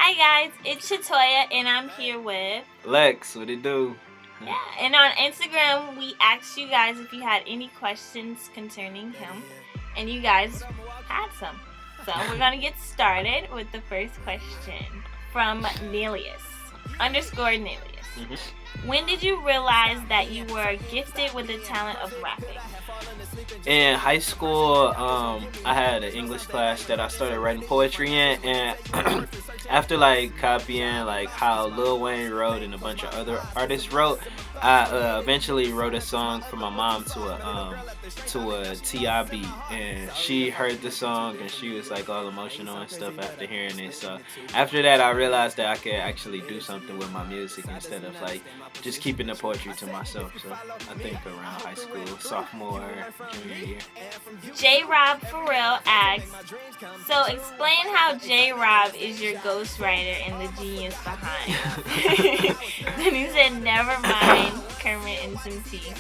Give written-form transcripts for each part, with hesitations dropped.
Hi guys, it's Shatoya and I'm here with Lex, what it do? Yeah, and on Instagram we asked you guys if you had any questions concerning him, and you guys had some. So we're gonna get started with the first question from Nelius _Nelius. When did you realize that you were gifted with the talent of rapping? In high school, I had an English class that I started writing poetry in, and after like copying like how Lil Wayne wrote and a bunch of other artists wrote, I eventually wrote a song for my mom to a Ti beat, and she heard the song and she was like all emotional and stuff after hearing it. So after that, I realized that I could actually do something with my music instead of like just keeping the poetry to myself. So I think around high school, sophomore, junior year. J Rob for real asks, so explain how J Rob is your ghostwriter and the genius behind. Then he said, never mind, Kermit and some tea.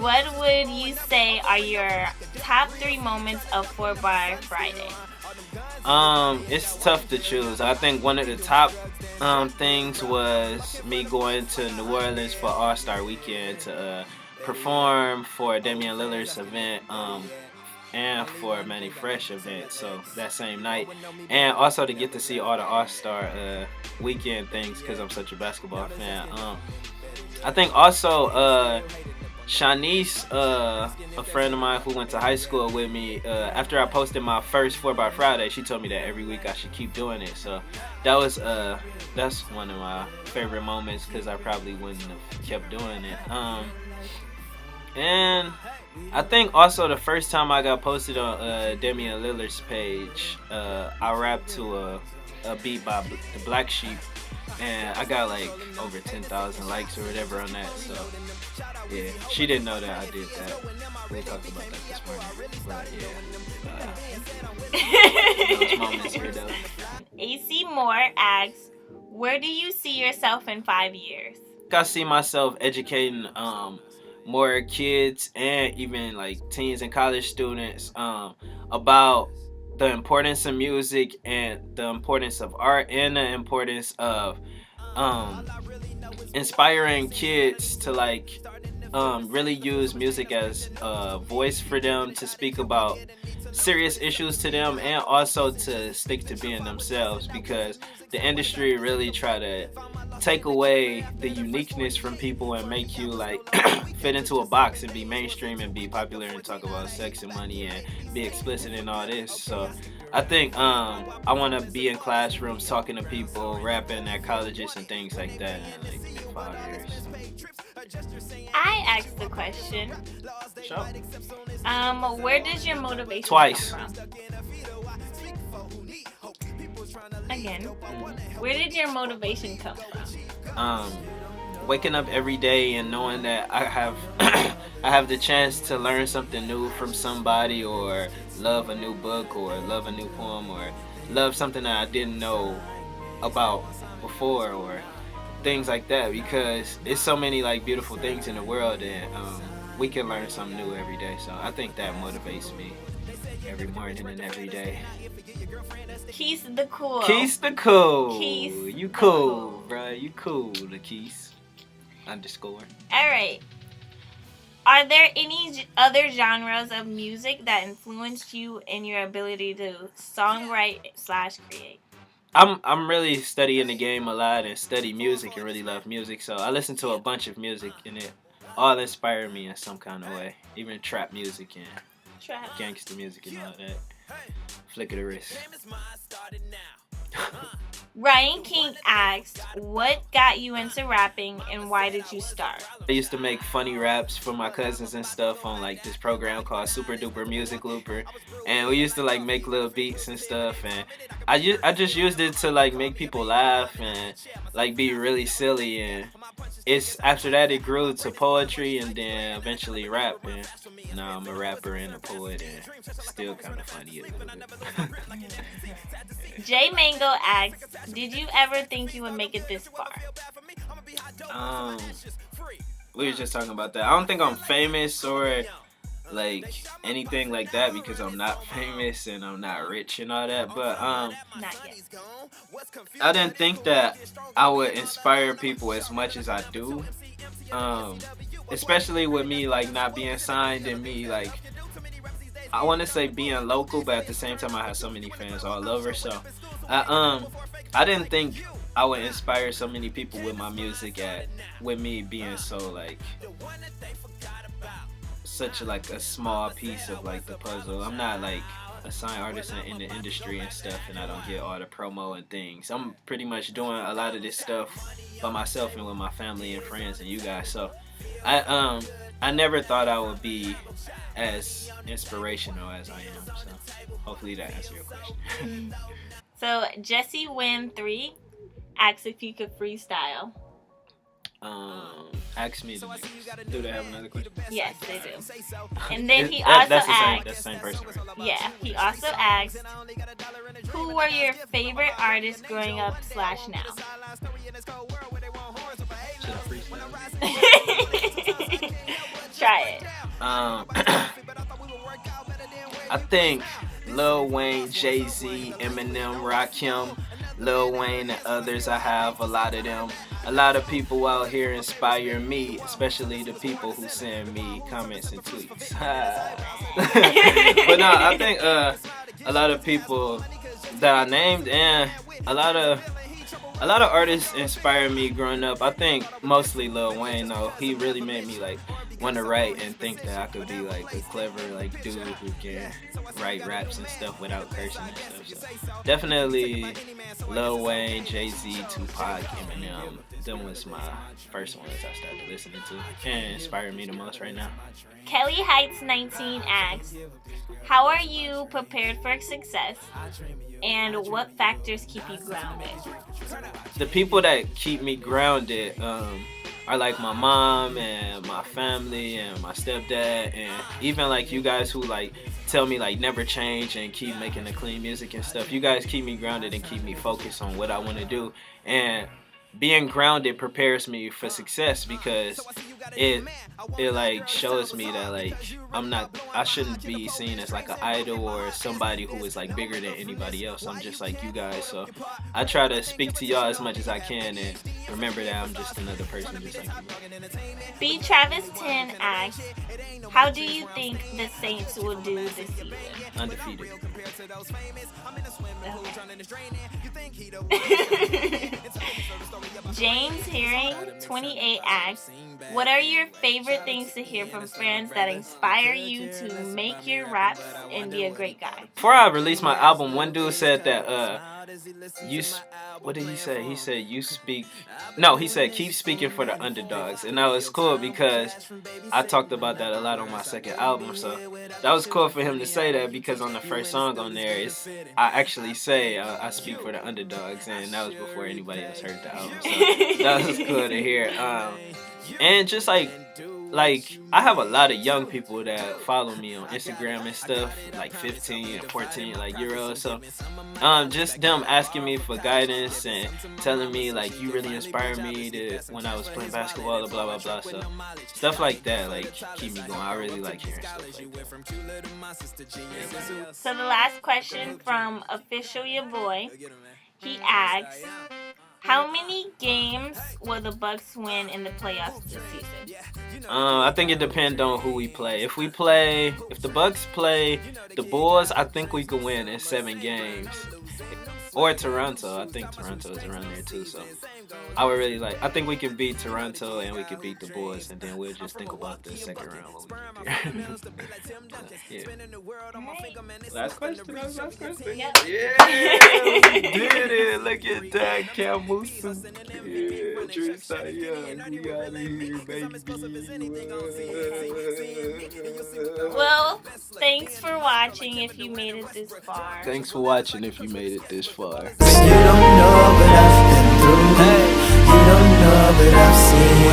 What would you say are your top 3 moments of 4-Bar Friday? It's tough to choose. I think one of the top things was me going to New Orleans for All-Star Weekend to perform for Damian Lillard's event and for a Manny Fresh event, so that same night, and also to get to see all the All-Star weekend things because I'm such a basketball fan. I think also Shanice, a friend of mine who went to high school with me, after I posted my first 4-Bar Friday, she told me that every week I should keep doing it. So that was that's one of my favorite moments because I probably wouldn't have kept doing it. And I think also the first time I got posted on Damian Lillard's page, I rapped to a beat by the Black Sheep, and I got like over 10,000 likes or whatever on that. So yeah, she didn't know that I did that. We talked about that this morning, but yeah, those moments here though. AC Moore asks, where do you see yourself in 5 years? I see myself educating more kids and even like teens and college students about the importance of music and the importance of art and the importance of inspiring kids to like really use music as a voice for them to speak about serious issues to them and also to stick to being themselves, because the industry really try to take away the uniqueness from people and make you like fit into a box and be mainstream and be popular and talk about sex and money and be explicit and all this. So I think I want to be in classrooms talking to people, rapping at colleges and things like that in like 5 years. I asked the question. Sure. Where does your motivation Twice. come from? Again, where did your motivation come from? Waking up every day and knowing that I have I have the chance to learn something new from somebody, or love a new book, or love a new poem, or love something that I didn't know about before, or things like that, because it's so many like beautiful things in the world, and we can learn something new every day. So I think that motivates me every morning and every day. Keys the cool. Keys the cool. Keys You cool, bruh. You cool, the Keys _. Alright. Are there any other genres of music that influenced you in your ability to songwrite/create? I'm really studying the game a lot and study music and really love music, so I listen to a bunch of music and it all inspired me in some kind of way. Even trap music and gangster music and all that. Flick of the wrist. Ryan King asked, what got you into rapping and why did you start? I used to make funny raps for my cousins and stuff on like this program called Super Duper Music Looper, and we used to like make little beats and stuff, and I just used it to like make people laugh and like be really silly, and it's after that it grew to poetry and then eventually rap, and now I'm a rapper and a poet and still kind of funny. J Mango asks, did you ever think you would make it this far? We were just talking about that. I don't think I'm famous or like anything like that because I'm not famous and I'm not rich and all that. But Not yet. I didn't think that I would inspire people as much as I do. Especially with me like not being signed and me like I want to say being local, but at the same time I have so many fans all over. So I didn't think I would inspire so many people with my music with me being so like such like a small piece of like the puzzle. I'm not like a signed artist in the industry and stuff, and I don't get all the promo and things. I'm pretty much doing a lot of this stuff by myself and with my family and friends and you guys. So I never thought I would be as inspirational as I am. So hopefully that answers your question. So Jesse Win 3 asks if you could freestyle. Ask me the next. Do they have another question? Yes, they do. And then he also that's asks. the same person, right? Yeah, he also asks, who were your favorite artists growing up / now? Should I freestyle? Try it. I think Lil Wayne, Jay-Z, Eminem, Rakim, Lil Wayne and others. I have a lot of them. A lot of people out here inspire me, especially the people who send me comments and tweets. But no, I think a lot of people that I named and a lot of artists inspired me growing up. I think mostly Lil Wayne though. He really made me like want to write and think that I could be like a clever like dude who can write raps and stuff without cursing and stuff. So definitely Lil Wayne, Jay-Z, Tupac, Eminem. Them was my first ones I started listening to and inspired me the most right now. Kelly Heights 19 asks, how are you prepared for success and what factors keep you grounded? The people that keep me grounded are like my mom and my family and my stepdad and even like you guys who like tell me like never change and keep making the clean music and stuff. You guys keep me grounded and keep me focused on what I want to do, and being grounded prepares me for success because it like shows me that like I shouldn't be seen as like an idol or somebody who is like bigger than anybody else. I'm just like you guys, so I try to speak to y'all as much as I can and remember that I'm just another person just like you. B Travis 10 asks, how do you think the Saints will do this season? Undefeated. James Herring 28 asks, what are your favorite things to hear from friends that inspire you to make your raps and be a great guy? Before I released my album, one dude said that what did he say? He said he said keep speaking for the underdogs, and that was cool because I talked about that a lot on my second album. So that was cool for him to say that because on the first song on there, I actually say I speak for the underdogs, and that was before anybody else heard the album. So that was cool to hear. And just like I have a lot of young people that follow me on Instagram and stuff, like 15 and 14 like year olds. So just them asking me for guidance and telling me like you really inspired me to when I was playing basketball or blah blah blah. So stuff like that like keep me going. I really like hearing stuff like that. So the last question from Official Your Boy, he asks, how many games will the Bucks win in the playoffs this season? I think it depends on who we play. If the Bucks play the Bulls, I think we could win in 7 games. Or Toronto. I think Toronto is around there too. So I think we can beat Toronto and we can beat the Bulls, and then we'll just think about the second round when we get there. Yeah. Last question. Yep. Yeah, we did it. Look at that, Camusu. Yeah, Tristan Young. We out of here, baby. Well, thanks for watching if you made it this far. Thanks for watching if you made it this far. You don't know what I've been through. Hey, you don't know what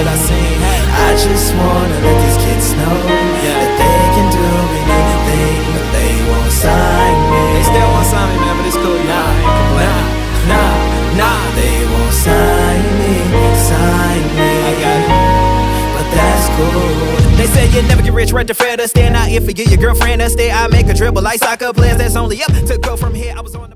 I've seen. I just wanna let these kids know that they can do anything, but they won't sign me. They still won't sign me, man, but it's cool. Nah, they won't sign me. I got it, but that's cool. They say you never get rich, right to fair to stand out. if you get your girlfriend to stay, I make a dribble like soccer players. That's only up to go from here. I was on the